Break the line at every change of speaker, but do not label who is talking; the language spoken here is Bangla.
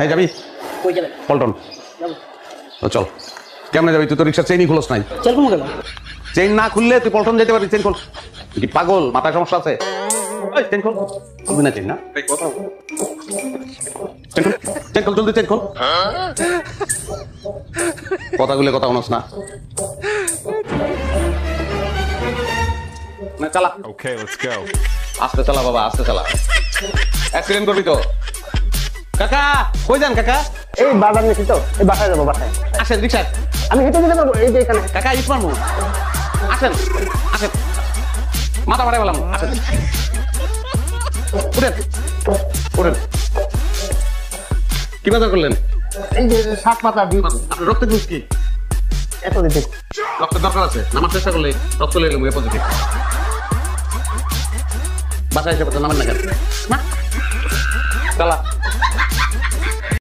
এই যাবি
কই যাবে?
পল্টন
যাবো।
তো চল কেমনে যাবি তুই তো রিক্সার চেইনই খুলস নাই
চল কমে গেল।
চেইন না খুললে তুই পল্টন যেতে পারবি চেইন খোল কি পাগল মাথায় সমস্যা আছে এই চেইন খোল খুলবি না চেইন না এই কথা চেইন খোল জলদি চেইন খোল কথাগুলো কথা শোনস না না চালা
Okay, let's go.
আস্তে চালা বাবা আস্তে চালা অ্যাক্সিডেন্ট করবি তো কাকা কই যান কাকা
এই বাজার নিছি তো, এই বাসায় যাবো বাসায়।
আসেন রিক্সায়
আমি হেঁটে যেতে পারবো, এই যে এখানে।
কাকা ইট মারমু আসেন আসেন মাথা মারাই বললাম আসেন উঠেন উঠেন কি বাজার করলেন
এই যে শাক পাতা বিট
আপনার রক্তের গ্রুপ কি
এত দিতে।
রক্তের দরকার আছে নামার চেষ্টা করলে রক্ত লেগে গেলে পজিটিভ বাসায় এসে নামেন না কেন না চালা